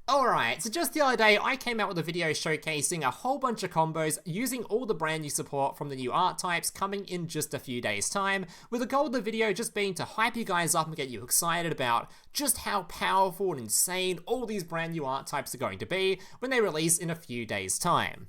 Alright, so just the other day I came out with a video showcasing a whole bunch of combos using all the brand new support from the new art types coming in just a few days time, with the goal of the video just being to hype you guys up and get you excited about just how powerful and insane all these brand new art types are going to be when they release in a few days time.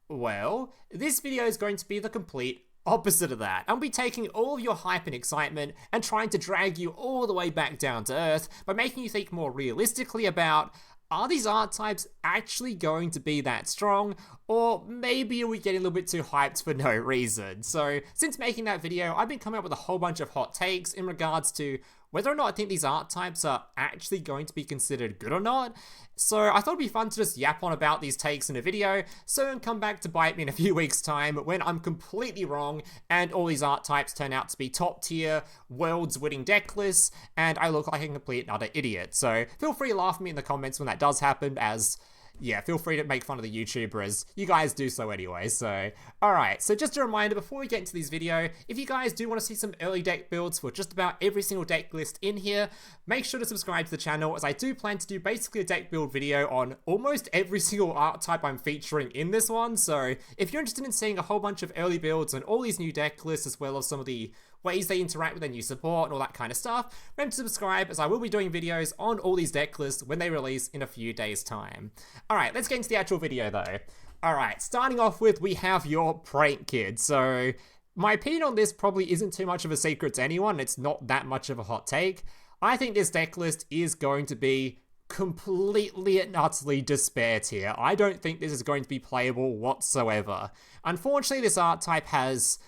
Well, this video is going to be the complete opposite of that. I'll be taking all of your hype and excitement and trying to drag you all the way back down to earth by making you think more realistically about, are these art types actually going to be that strong, or maybe are we getting a little bit too hyped for no reason? So since making that video, I've been coming up with a whole bunch of hot takes in regards to whether or not I think these art types are actually going to be considered good or not. So I thought it'd be fun to just yap on about these takes in a video, so don't come back to bite me in a few weeks' time when I'm completely wrong and all these art types turn out to be top tier, world's winning deck lists, and I look like a complete and utter idiot. So feel free to laugh at me in the comments when that does happen, as yeah, feel free to make fun of the YouTuber, as you guys do so anyway. So, alright, so just a reminder before we get into this video, if you guys do want to see some early deck builds for just about every single deck list in here, make sure to subscribe to the channel, as I do plan to do basically a deck build video on almost every single art type I'm featuring in this one. So if you're interested in seeing a whole bunch of early builds on all these new deck lists, as well as some of the ways they interact with their new support and all that kind of stuff, remember to subscribe, as I will be doing videos on all these deck lists when they release in a few days' time. Alright, let's get into the actual video though. Alright, starting off with, we have your Prank Kid. So my opinion on this probably isn't too much of a secret to anyone, it's not that much of a hot take. I think this deck list is going to be completely and utterly despair tier. I don't think this is going to be playable whatsoever. Unfortunately, this art type has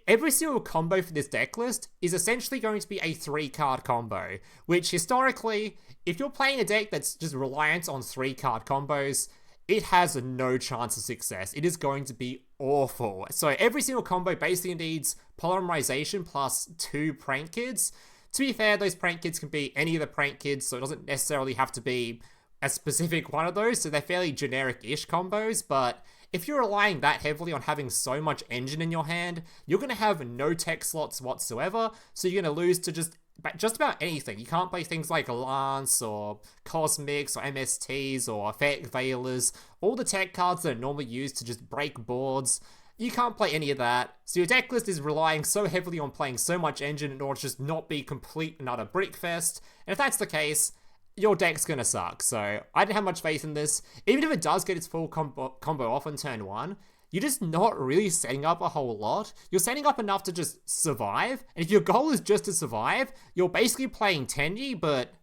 every single combo for this deck list is essentially going to be a 3-card combo, which historically, if you're playing a deck that's just reliant on 3-card combos, it has no chance of success. It is going to be awful. So every single combo basically needs polymerization plus 2 Prank Kids. To be fair, those Prank Kids can be any of the Prank Kids, so it doesn't necessarily have to be a specific one of those, so they're fairly generic-ish combos, but if you're relying that heavily on having so much engine in your hand, you're going to have no tech slots whatsoever, so you're going to lose to just about anything. You can't play things like Lance, or Cosmics, or MSTs, or Effect Veilers, all the tech cards that are normally used to just break boards. You can't play any of that, so your deck list is relying so heavily on playing so much engine in order to just not be complete and utter brickfest, and if that's the case, your deck's gonna suck. So I didn't have much faith in this. Even if it does get its full combo off on turn 1, you're just not really setting up a whole lot. You're setting up enough to just survive, and if your goal is just to survive, you're basically playing Tenyi, but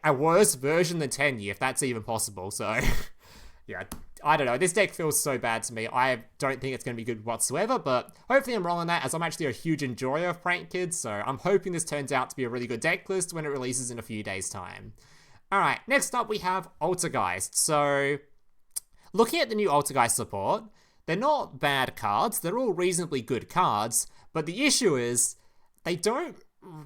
a worse version than Tenyi, if that's even possible. So yeah, I don't know. This deck feels so bad to me. I don't think it's going to be good whatsoever, but hopefully I'm wrong on that, as I'm actually a huge enjoyer of Prank Kids, so I'm hoping this turns out to be a really good deck list when it releases in a few days' time. Alright, next up we have Altergeist. So, looking at the new Altergeist support, they're not bad cards, they're all reasonably good cards, but the issue is, they don't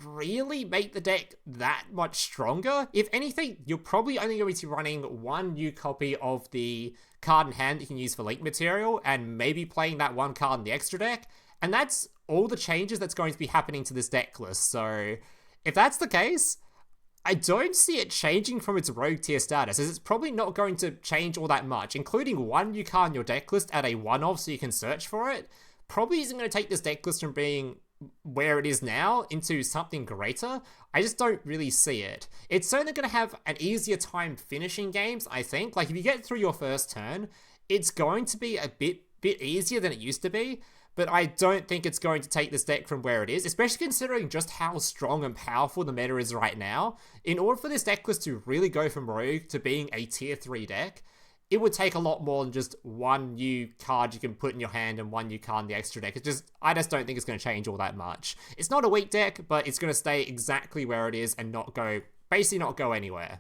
really make the deck that much stronger. If anything, you're probably only going to be running one new copy of the card in hand that you can use for link material, and maybe playing that one card in the extra deck, and that's all the changes that's going to be happening to this deck list. So if that's the case, I don't see it changing from its rogue tier status, as it's probably not going to change all that much. Including one new card in your deck list at a 1-off so you can search for it probably isn't going to take this deck list from being where it is now into something greater. I just don't really see it. It's certainly going to have an easier time finishing games, I think. Like, if you get through your first turn, it's going to be a bit easier than it used to be, but I don't think it's going to take this deck from where it is, especially considering just how strong and powerful the meta is right now. In order for this deck list to really go from rogue to being a tier 3 deck, it would take a lot more than just one new card you can put in your hand and one new card in the extra deck. I just don't think it's going to change all that much. It's not a weak deck, but it's going to stay exactly where it is and basically not go anywhere.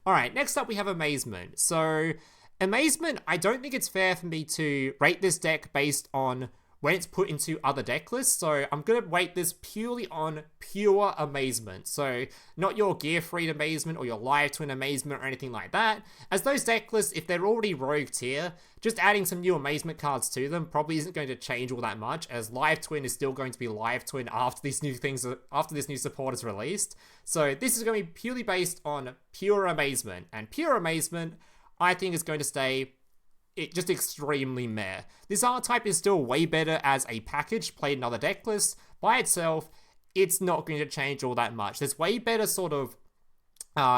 Alright, next up we have Amazement. So, Amazement, I don't think it's fair for me to rate this deck based on when it's put into other deck lists. So I'm going to weight this purely on pure amazement. So not your Gear Freed amazement or your Live Twin amazement or anything like that. As those deck lists, if they're already rogue tier, just adding some new amazement cards to them probably isn't going to change all that much, as Live Twin is still going to be Live Twin after this new support is released. So this is going to be purely based on pure amazement, and pure amazement I think is going to stay just extremely meh. This archetype is still way better as a package played in other deck lists. By itself, it's not going to change all that much. There's way better sort of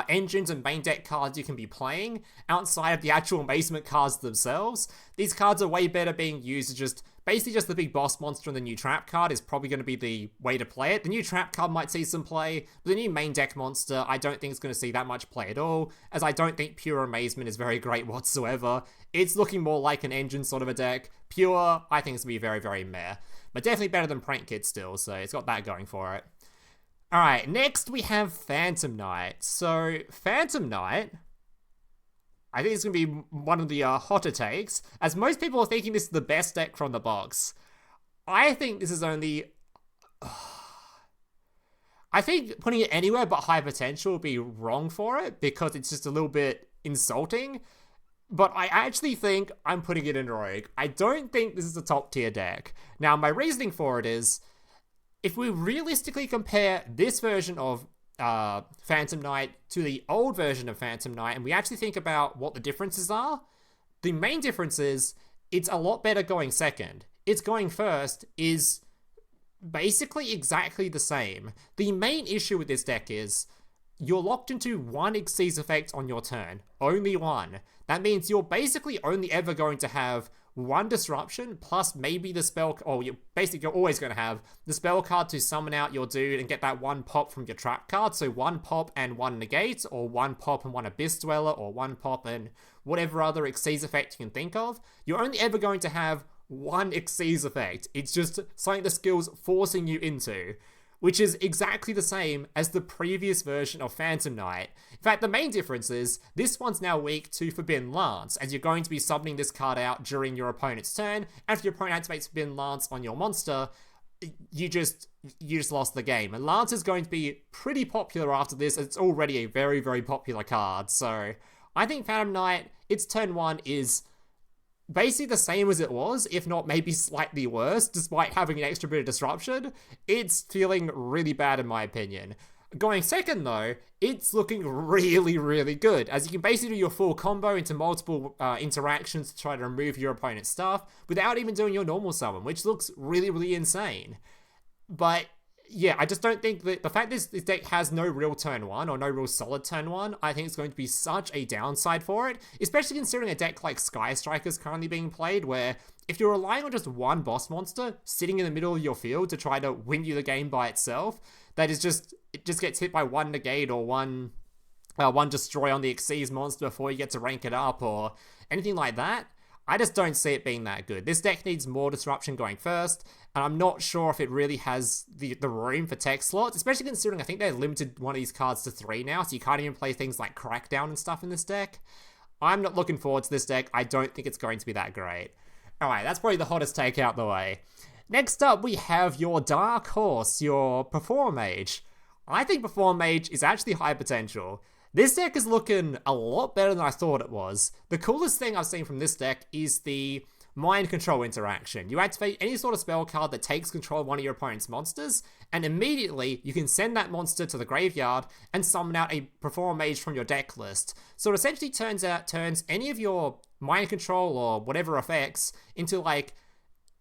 engines and main deck cards you can be playing outside of the actual amazement cards themselves. These cards are way better being used as just basically just the big boss monster, and the new trap card is probably going to be the way to play it. The new trap card might see some play, but the new main deck monster I don't think is going to see that much play at all, as I don't think pure amazement is very great whatsoever. It's looking more like an engine sort of a deck. Pure, I think it's going to be very, very meh, but definitely better than Prank Kid still, so it's got that going for it. Alright, next we have Phantom Knight. So, Phantom Knight, I think it's going to be one of the hotter takes, as most people are thinking this is the best deck from the box. I think this is only... I think putting it anywhere but high potential would be wrong for it, because it's just a little bit insulting. But I actually think I'm putting it in Rogue. I don't think this is a top tier deck. Now, my reasoning for it is, if we realistically compare this version of Phantom Knight to the old version of Phantom Knight, and we actually think about what the differences are, the main difference is it's a lot better going second. It's going first is basically exactly the same. The main issue with this deck is you're locked into one Xyz effect on your turn. Only one. That means you're basically only ever going to have one disruption plus maybe the spell, or you're always going to have the spell card to summon out your dude and get that one pop from your trap card. So one pop and one negate, or one pop and one Abyss Dweller, or one pop and whatever other Xyz effect you can think of. You're only ever going to have one Xyz effect. It's just something the skill's forcing you into, which is exactly the same as the previous version of Phantom Knight. In fact, the main difference is this one's now weak to Forbidden Lance, as you're going to be summoning this card out during your opponent's turn, and if your opponent activates Forbidden Lance on your monster, you just lost the game. And Lance is going to be pretty popular after this, as it's already a very, very popular card. So I think Phantom Knight, its turn 1 is basically the same as it was, if not maybe slightly worse, despite having an extra bit of disruption. It's feeling really bad in my opinion. Going second though, it's looking really, really good, as you can basically do your full combo into multiple interactions to try to remove your opponent's stuff without even doing your normal summon, which looks really, really insane. But yeah, I just don't think that the fact this deck has no real turn 1, or no real solid turn 1, I think it's going to be such a downside for it, especially considering a deck like Sky Strike is currently being played, where if you're relying on just one boss monster sitting in the middle of your field to try to win you the game by itself, that is just, it just gets hit by one negate or one destroy on the Xyz monster before you get to rank it up or anything like that, I just don't see it being that good. This deck needs more disruption going first, and I'm not sure if it really has the room for tech slots, especially considering I think they limited one of these cards to 3 now, so you can't even play things like Crackdown and stuff in this deck. I'm not looking forward to this deck. I don't think it's going to be that great. Alright, that's probably the hottest take out the way. Next up, we have your Dark Horse, your Perform Mage. I think Perform Mage is actually high potential. This deck is looking a lot better than I thought it was. The coolest thing I've seen from this deck is the Mind Control interaction. You activate any sort of spell card that takes control of one of your opponent's monsters, and immediately you can send that monster to the graveyard and summon out a Perform Mage from your deck list. So it essentially turns any of your Mind Control or whatever effects into like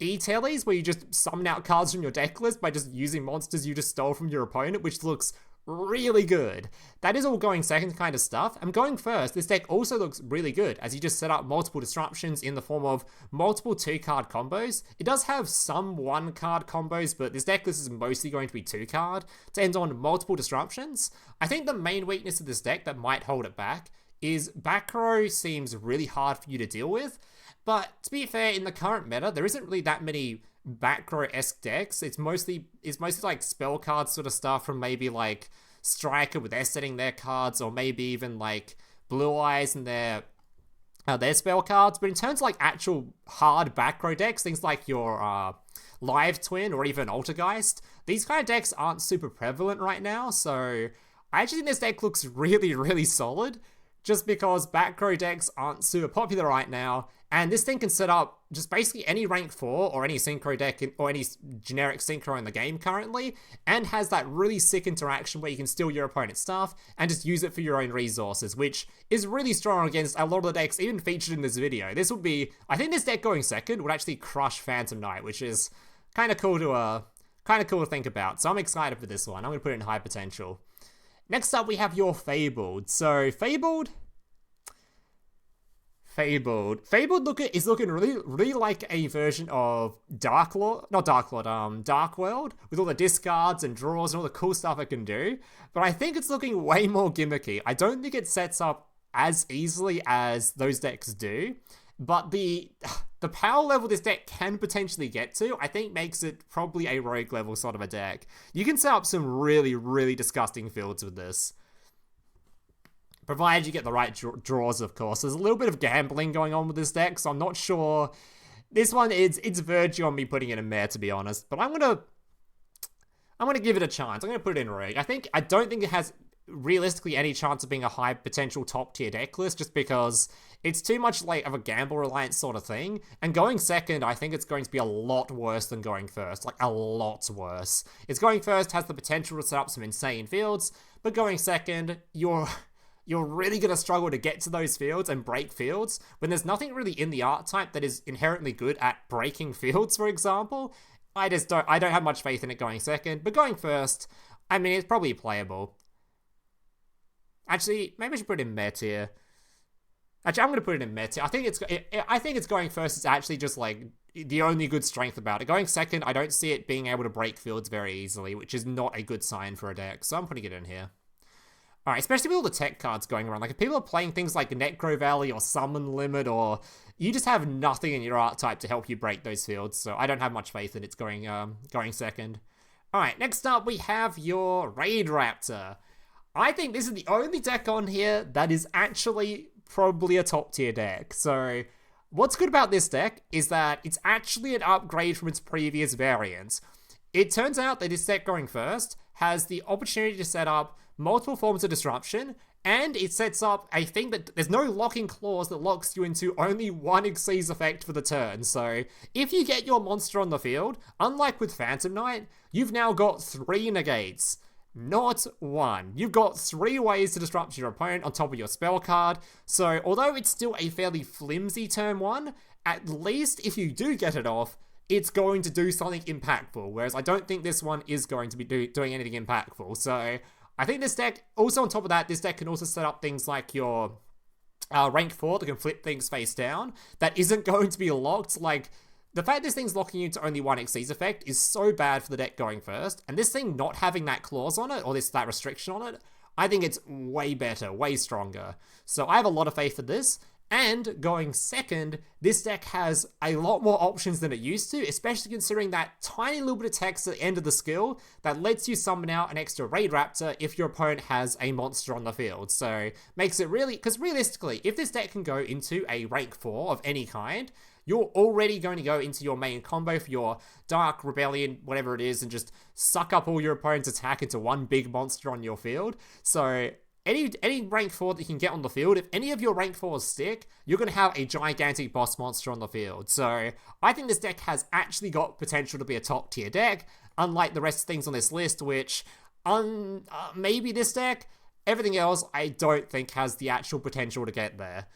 E-Tellies, where you just summon out cards from your deck list by just using monsters you just stole from your opponent, which looks really good. That is all going second kind of stuff. And going first, this deck also looks really good, as you just set up multiple disruptions in the form of multiple 2-card combos. It does have some 1-card combos, but this deck list is mostly going to be 2-card to end on multiple disruptions. I think the main weakness of this deck that might hold it back is back row seems really hard for you to deal with. But to be fair, in the current meta, there isn't really that many back row-esque decks. It's mostly like spell card sort of stuff from maybe like Striker with their setting their cards, or maybe even like Blue Eyes and their spell cards. But in terms of like actual hard back row decks, things like your Live Twin or even Altergeist. These kind of decks aren't super prevalent right now, so I actually think this deck looks really, really solid, just because back row decks aren't super popular right now, and this thing can set up just basically any rank 4 or any synchro deck or any generic synchro in the game currently, and has that really sick interaction where you can steal your opponent's stuff and just use it for your own resources, which is really strong against a lot of the decks even featured in this video. This would be, I think this deck going second would actually crush Phantom Knight, which is kind of cool to think about. So I'm excited for this one. I'm going to put it in high potential. Next up, we have your Fabled. So, Fabled is looking really like a version of Dark World, with all the discards and draws and all the cool stuff it can do. But I think it's looking way more gimmicky. I don't think it sets up as easily as those decks do. But the power level this deck can potentially get to, I think makes it probably a rogue level sort of a deck. You can set up some really, really disgusting fields with this. Provided you get the right draws, of course. There's a little bit of gambling going on with this deck, so I'm not sure. This one, it's verging on me putting it in meh, to be honest. But I'm gonna give it a chance. I'm gonna put it in rogue. I don't think it has realistically any chance of being a high potential top tier deck list, just because it's too much like of a gamble reliant sort of thing, and going second I think it's going to be a lot worse than going first, like a lot worse. It's going first has the potential to set up some insane fields, but going second you're really going to struggle to get to those fields and break fields when there's nothing really in the archetype that is inherently good at breaking fields, for example. I don't have much faith in it going second, but going first, I mean, it's probably playable. Actually, maybe I should put it in meh tier. Actually, I'm going to put it in meh tier. I think it's going first is actually just like the only good strength about it. Going second, I don't see it being able to break fields very easily, which is not a good sign for a deck, so I'm putting it in here. Alright, especially with all the tech cards going around. Like, if people are playing things like Necro Valley or Summon Limit, or you just have nothing in your archetype to help you break those fields, so I don't have much faith in it's going second. Alright, next up we have your Raid Raptor. I think this is the only deck on here that is actually probably a top tier deck. So, what's good about this deck is that it's actually an upgrade from its previous variants. It turns out that this deck going first has the opportunity to set up multiple forms of disruption, and it sets up a thing that there's no locking clause that locks you into only one Xyz effect for the turn. So if you get your monster on the field, unlike with Phantom Knight, you've now got 3 negates, not 1. You've got 3 ways to disrupt your opponent on top of your spell card. So although it's still a fairly flimsy turn 1, at least if you do get it off, it's going to do something impactful, whereas I don't think this one is going to be doing anything impactful. So I think this deck, also on top of that, this deck can also set up things like your rank 4 that can flip things face down. That isn't going to be locked. Like, the fact this thing's locking you to only 1 Xyz effect is so bad for the deck going first, and this thing not having that clause on it, or that restriction on it, I think it's way better, way stronger. So I have a lot of faith in this. And going second, this deck has a lot more options than it used to, especially considering that tiny little bit of text at the end of the skill that lets you summon out an extra Raid Raptor if your opponent has a monster on the field. So makes it really, because realistically, if this deck can go into a rank 4 of any kind, you're already going to go into your main combo for your Dark Rebellion, whatever it is, and just suck up all your opponent's attack into one big monster on your field. So any rank 4 that you can get on the field, if any of your rank 4s stick, you're going to have a gigantic boss monster on the field. So I think this deck has actually got potential to be a top tier deck, unlike the rest of things on this list, which maybe this deck, everything else I don't think has the actual potential to get there.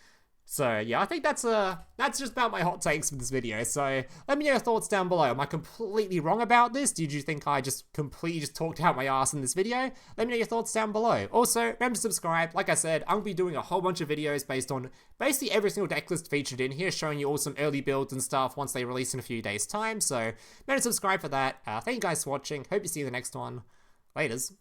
So yeah, I think that's just about my hot takes for this video. So let me know your thoughts down below. Am I completely wrong about this? Did you think I just completely talked out my ass in this video? Let me know your thoughts down below. Also, remember to subscribe. Like I said, I'm going to be doing a whole bunch of videos based on basically every single deck list featured in here, showing you all some early builds and stuff once they release in a few days' time. So remember to subscribe for that. Thank you guys for watching. Hope to see you in the next one. Laters.